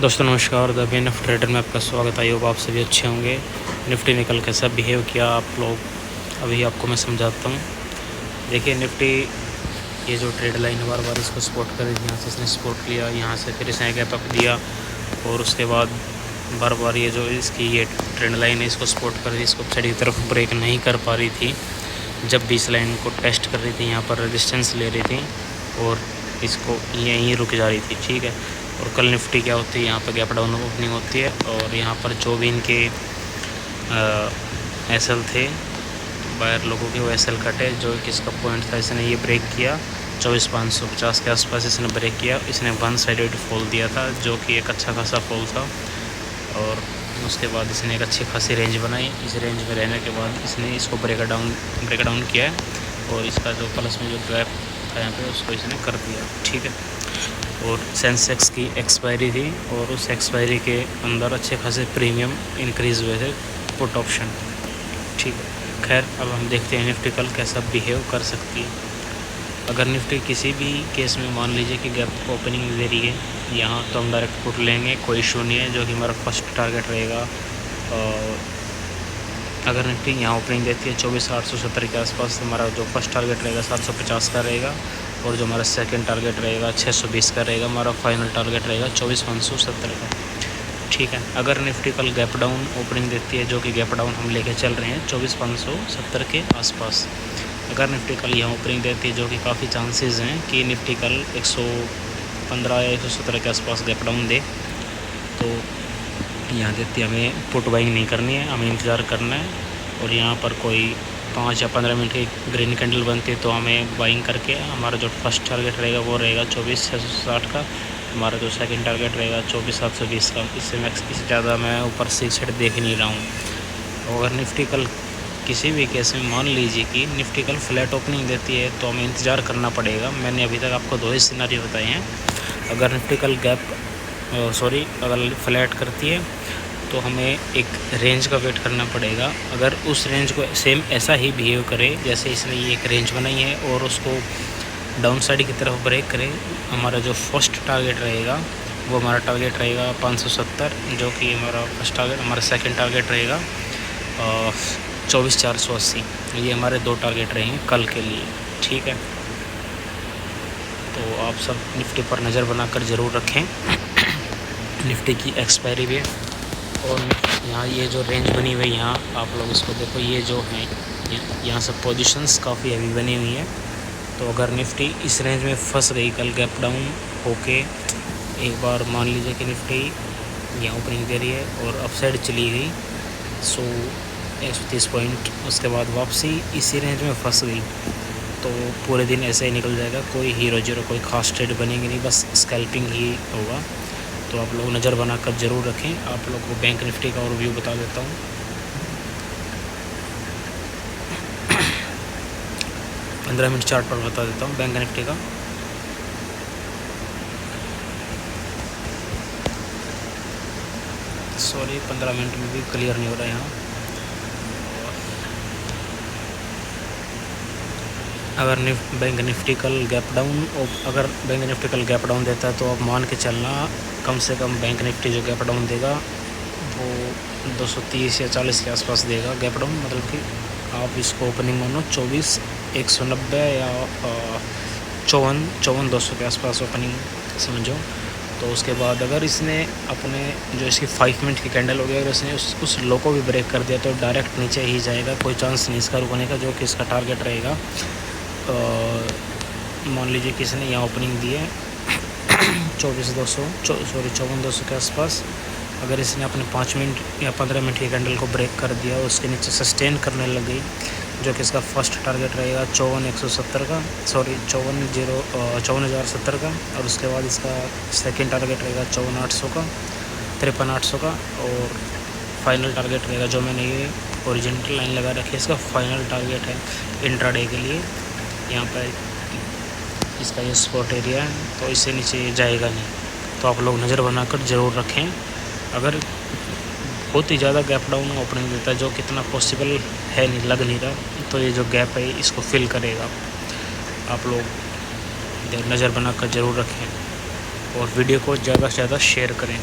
दोस्तों नमस्कार, the way of trader में आपका स्वागत है। योग आप सभी अच्छे होंगे। निफ्टी निकल कैसा बिहेव किया आप लोग, अभी आपको मैं समझाता हूँ। देखिए निफ्टी ये जो ट्रेड लाइन है बार बार इसको सपोर्ट कर रही थी, यहाँ से इसने सपोर्ट लिया, यहाँ से फिर इसने गैप अप दिया और उसके बाद बार बार ये जो इसकी ये ट्रेंड लाइन है इसको सपोर्ट कर रही थी, इसको साइड की तरफ ब्रेक नहीं कर पा रही थी। जब भी इस लाइन को टेस्ट कर रही थी यहाँ पर रेजिस्टेंस ले रही थी और इसको यहीं रुक जा रही थी, ठीक है। और कल निफ्टी क्या होती है, यहाँ पर गैप डाउन ओपनिंग होती है और यहाँ पर जो भी इनके एसएल थे बाहर लोगों के, वो एसएल कटे। जो किसका पॉइंट था, इसने ये ब्रेक किया 24,550 के आसपास इसने ब्रेक किया। इसने वन साइडेड फॉल दिया था जो कि एक अच्छा खासा फॉल था और उसके बाद इसने एक अच्छी खासी रेंज बनाई। इस रेंज में रहने के बाद इसने इसको ब्रेक डाउन किया है और इसका जो प्लस में जो गैप था यहाँ पे उसको इसने कर दिया, ठीक है। और सेंसेक्स की एक्सपायरी थी और उस एक्सपायरी के अंदर अच्छे खासे प्रीमियम इंक्रीज़ हुए थे पुट ऑप्शन, ठीक है। खैर अब हम देखते हैं निफ्टी कल कैसा बिहेव कर सकती है। अगर निफ्टी किसी भी केस में मान लीजिए कि गैप ओपनिंग दे रही है यहाँ, तो हम डायरेक्ट पुट लेंगे, कोई इशू नहीं है, जो कि हमारा फर्स्ट टारगेट रहेगा। और अगर निफ्टी यहाँ ओपनिंग देती है 24,870 के आसपास, तो हमारा जो फर्स्ट टारगेट रहेगा 750 का रहेगा और जो हमारा सेकंड टारगेट रहेगा 620 का रहेगा। हमारा फाइनल टारगेट रहेगा 24,570 का, ठीक है। अगर निफ्टी कल गैप डाउन ओपनिंग देती है, जो कि गैप डाउन हम लेके चल रहे हैं 24,570 के आसपास, अगर निफ्टी कल यहाँ ओपनिंग देती है, जो कि काफ़ी चांसेस हैं कि निफ्टी कल 115 या 117 के आसपास गैप डाउन दे, तो यहाँ देती है हमें पुट बाइंग नहीं करनी है, हमें इंतज़ार करना है। और यहाँ पर कोई 5 या 15 मिनट की ग्रीन कैंडल बनती है तो हमें बाइंग करके हमारा जो फर्स्ट टारगेट रहेगा वो रहेगा 24,660 का। हमारा जो सेकंड टारगेट रहेगा 24,720 का। इससे ज़्यादा मैं ऊपर से सेट देख नहीं रहा हूँ। अगर निफ्टी कल किसी भी केस में मान लीजिए कि निफ्टी कल फ्लैट ओपनिंग देती है तो हमें इंतज़ार करना पड़ेगा। मैंने अभी तक आपको 2 ही सिनेरियो बताए हैं। अगर निफ्टी कल अगर फ्लैट करती है तो हमें एक रेंज का वेट करना पड़ेगा। अगर उस रेंज को सेम ऐसा ही बिहेव करे जैसे इसने ये एक रेंज बनाई है और उसको डाउन साइड की तरफ ब्रेक करे, हमारा जो फर्स्ट टारगेट रहेगा वो हमारा टारगेट रहेगा 570, जो कि हमारा फर्स्ट टारगेट, हमारा सेकंड टारगेट रहेगा 24,480। ये हमारे 2 टारगेट रहेंगे कल के लिए, ठीक है। तो आप सब निफ्टी पर नज़र बनाकर ज़रूर रखें। निफ्टी की एक्सपायरी भी है और यहाँ ये जो रेंज बनी हुई है, यहाँ आप लोग इसको देखो, ये जो है यहाँ सब पोजीशंस काफ़ी हैवी बनी हुई है। तो अगर निफ्टी इस रेंज में फंस गई कल गैप डाउन होके, एक बार मान लीजिए कि निफ्टी यहाँ ओपनिंग दे रही है और अप साइड चली गई 130 पॉइंट, उसके बाद वापसी इसी रेंज में फंस गई, तो पूरे दिन ऐसे ही निकल जाएगा। कोई हीरो जीरो कोई खास ट्रेड बनेगी नहीं, बस स्कैल्पिंग ही होगा। तो आप लोग नज़र बनाकर ज़रूर रखें। आप लोग को बैंक निफ्टी का ओवरव्यू बता देता हूँ। पंद्रह मिनट चार्ट पर बता देता हूँ बैंक निफ्टी का। सॉरी 15 मिनट में भी क्लियर नहीं हो रहा है यहाँ। अगर बैंक निफ्टी कल गैप डाउन, अगर बैंक निफ्टी कल गैप डाउन देता है तो आप मान के चलना कम से कम बैंक निफ्टी जो गैप डाउन देगा वो 230 या 40 के आसपास देगा गैप डाउन। मतलब कि आप इसको ओपनिंग मानो 24,190 या 54,200 के आसपास ओपनिंग समझो। तो उसके बाद अगर इसने अपने जो इसकी 5 मिनट की कैंडल हो गई, अगर इसने उस लो को भी ब्रेक कर दिया तो डायरेक्ट नीचे ही जाएगा, कोई चांस नहीं इसका रुकने का, जो कि इसका टारगेट रहेगा। मान लीजिए कि इसने यहाँ ओपनिंग दी है 54,200 के आसपास। अगर इसने अपने 5 मिनट या 15 मिनट की कैंडल को ब्रेक कर दिया और उसके नीचे सस्टेन करने लग गई, जो कि इसका फर्स्ट टारगेट रहेगा 54,170 का, 54,070 का। और उसके बाद इसका सेकंड टारगेट रहेगा 54,800 का, 53,800 का। और फाइनल टारगेट रहेगा, जो मैंने ये ओरिजिनल लाइन लगा रखी है, इसका फाइनल टारगेट है इंट्राडे के लिए। यहाँ पर इसका ये सपोर्ट एरिया है, तो इससे नीचे जाएगा नहीं। तो आप लोग नज़र बनाकर ज़रूर रखें। अगर बहुत ही ज़्यादा गैप डाउन ओपनिंग देता है, जो कितना पॉसिबल है नहीं, लग नहीं रहा, तो ये जो गैप है इसको फिल करेगा। आप लोग नज़र बनाकर ज़रूर रखें और वीडियो को ज़्यादा से ज़्यादा शेयर करें।